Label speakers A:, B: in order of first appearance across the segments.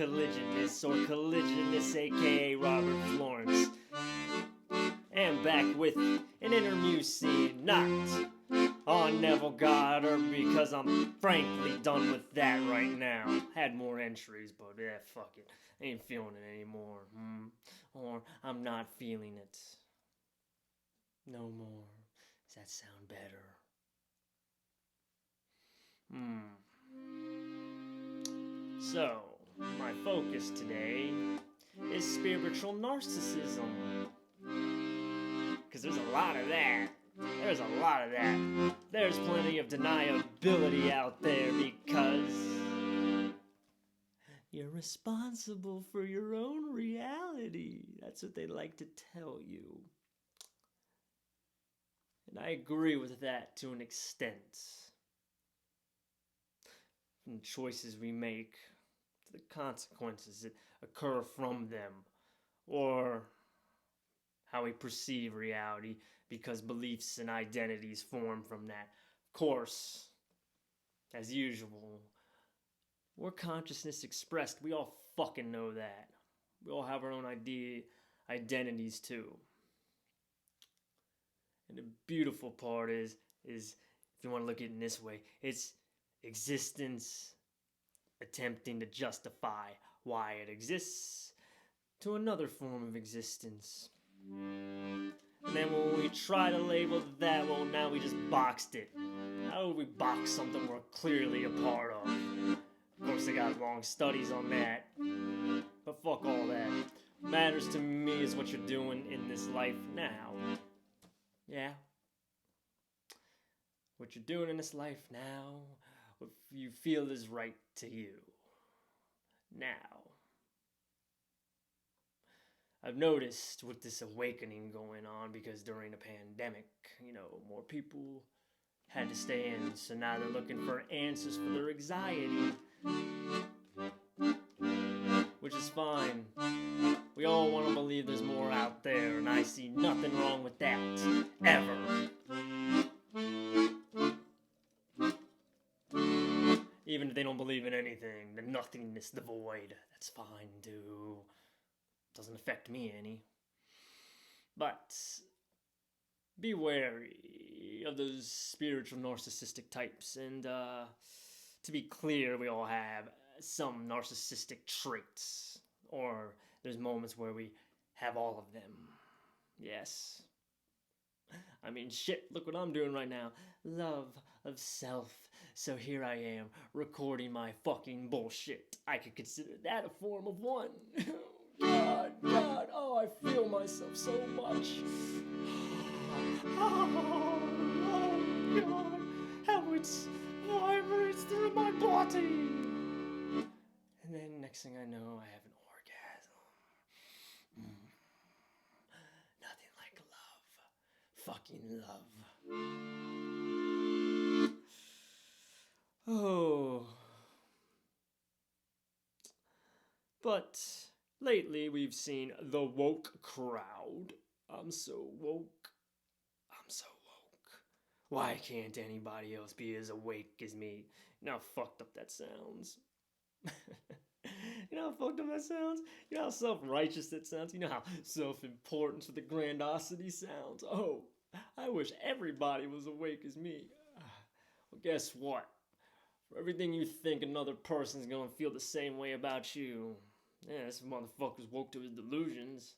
A: collisionist or collisionist, aka Robert Florence. And back with an interview scene, not on Neville Goddard, because I'm frankly done with that right now. Had more entries, but yeah, fuck it. Ain't feeling it anymore. Or I'm not feeling it. No more. Does that sound better? So, my focus today is spiritual narcissism. Because there's a lot of that. There's a lot of that. There's plenty of deniability out there because you're responsible for your own reality. That's what they like to tell you. And I agree with that to an extent. From the choices we make, to the consequences that occur from them, or how we perceive reality because beliefs and identities form from that. Of course, as usual, we're consciousness expressed. We all fucking know that. We all have our own identities too. And the beautiful part is if you want to look at it in this way, it's existence attempting to justify why it exists to another form of existence. And then when we try to label that, well, now we just boxed it. How would we box something we're clearly a part of? Of course, they got long studies on that. But fuck all that. What matters to me is what you're doing in this life now. Yeah? What you're doing in this life now, what you feel is right to you. Now. I've noticed with this awakening going on, because during the pandemic, more people had to stay in, so now they're looking for answers for their anxiety, which is fine. We all want to believe there's more out there, and I see nothing wrong with that, ever. Even if they don't believe in anything, the nothingness, the void, that's fine too. Doesn't affect me any. But be wary of those spiritual narcissistic types. And to be clear, we all have some narcissistic traits. Or there's moments where we have all of them. Yes. I mean, shit, look what I'm doing right now. Love of self. So here I am, recording my fucking bullshit. I could consider that a form of one. God, oh, I feel myself so much. Oh, God, how it vibrates through my body. And then next thing I know, I have an orgasm. Nothing like love. Fucking love. Oh. But lately we've seen the woke crowd. I'm so woke. Why can't anybody else be as awake as me? You know how fucked up that sounds? You know how fucked up that sounds? You know how self-righteous that sounds? You know how self-important for the grandiosity sounds? Oh, I wish everybody was awake as me. Well, guess what? For everything you think, another person's gonna feel the same way about you. Yeah, this motherfucker's woke to his delusions.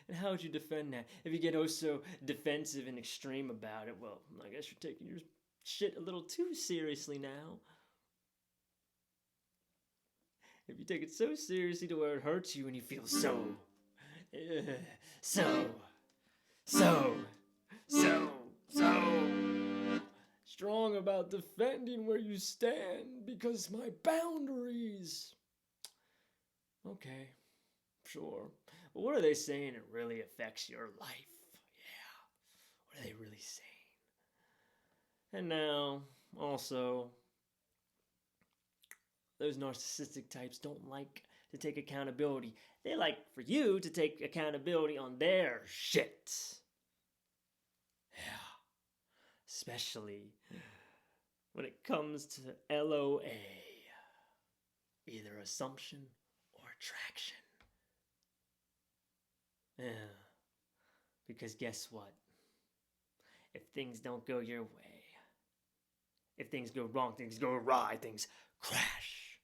A: And how would you defend that? If you get oh so defensive and extreme about it, well, I guess you're taking your shit a little too seriously now. If you take it so seriously to where it hurts you and you feel so strong about defending where you stand because my boundaries. Okay, sure. But what are they saying it really affects your life? Yeah, what are they really saying? And now, also, those narcissistic types don't like to take accountability. They like for you to take accountability on their shit. Yeah. Especially when it comes to LOA. either assumption or attraction. Yeah. Because guess what? If things don't go your way, if things go wrong, things go awry, things crash.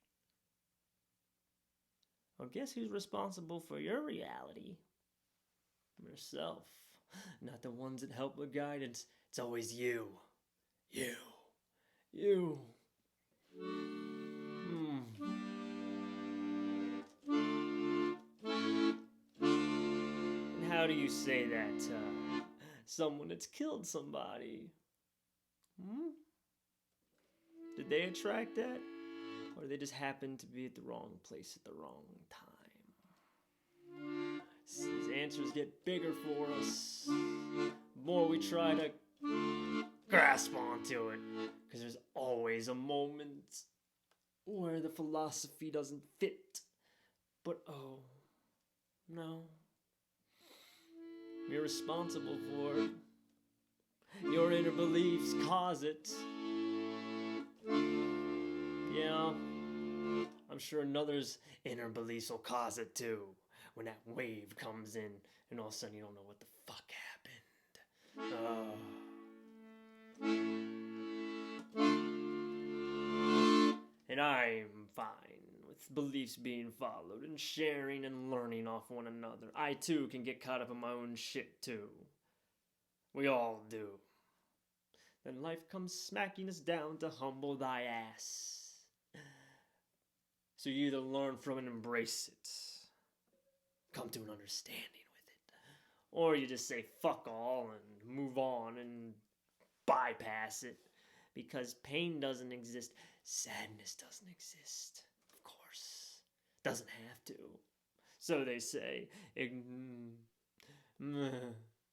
A: Well, guess who's responsible for your reality? Yourself. Not the ones that help with guidance. It's always you. You. And how do you say that to someone that's killed somebody? Did they attract that? Or they just happened to be at the wrong place at the wrong time? These answers get bigger for us. The more we try to grasp onto it, because there's always a moment where the philosophy doesn't fit. But oh, no. You're responsible for it. Your inner beliefs cause it. Yeah, I'm sure another's inner beliefs will cause it too. When that wave comes in and all of a sudden you don't know what the fuck happened. And I'm fine with beliefs being followed and sharing and learning off one another. I too can get caught up in my own shit too. We all do. Then life comes smacking us down to humble thy ass. So you either learn from it and embrace it, come to an understanding with it, or you just say fuck all and move on and bypass it. Because pain doesn't exist, sadness doesn't exist. Of course. Doesn't have to. So they say,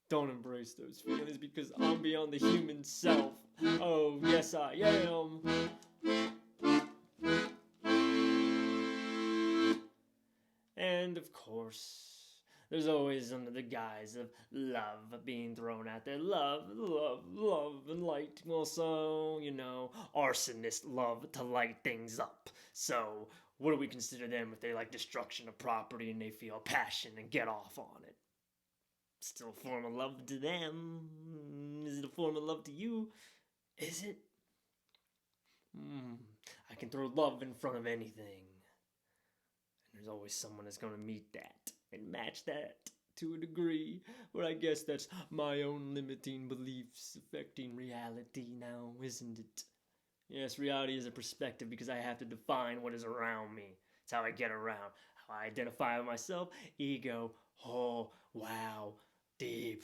A: don't embrace those feelings because I'm beyond the human self. Oh, yes I am. And of course, there's always under the guise of love being thrown out there. Love, and light. Well, so, arsonists love to light things up. So, what do we consider them if they like destruction of property and they feel passion and get off on it? Still a form of love to them. Is it a form of love to you? Is it? I can throw love in front of anything. And there's always someone that's going to meet that and match that to a degree. But I guess that's my own limiting beliefs affecting reality now, isn't it? Yes, reality is a perspective because I have to define what is around me. It's how I get around. How I identify with myself. Ego. Oh, wow. Deep.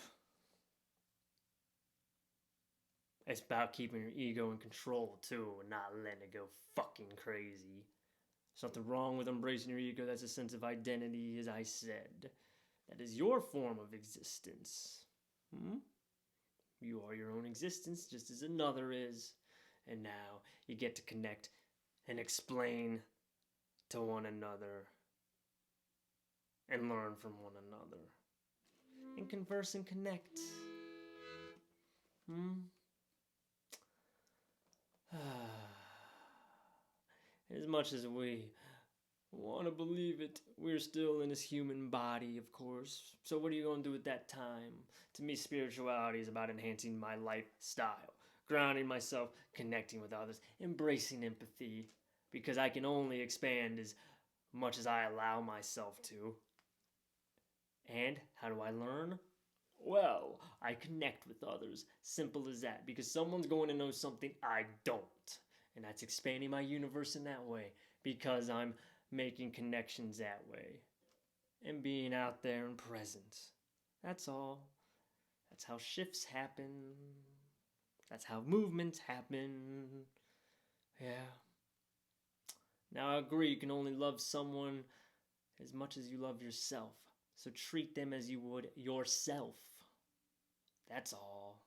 A: It's about keeping your ego in control, too, and not letting it go fucking crazy. There's nothing wrong with embracing your ego. That's a sense of identity, as I said. That is your form of existence. You are your own existence, just as another is. And now you get to connect and explain to one another and learn from one another. And converse and connect. As much as we want to believe it, we're still in this human body, of course. So what are you going to do at that time? To me, spirituality is about enhancing my lifestyle, grounding myself, connecting with others, embracing empathy, because I can only expand as much as I allow myself to. And how do I learn? Well, I connect with others. Simple as that. Because someone's going to know something I don't. And that's expanding my universe in that way. Because I'm making connections that way. And being out there and present. That's all. That's how shifts happen. That's how movements happen. Yeah. Now I agree, you can only love someone as much as you love yourself. So treat them as you would yourself. That's all.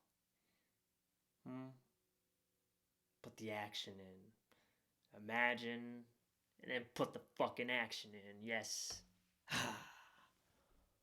A: Put the action in. Imagine, and then put the fucking action in. Yes.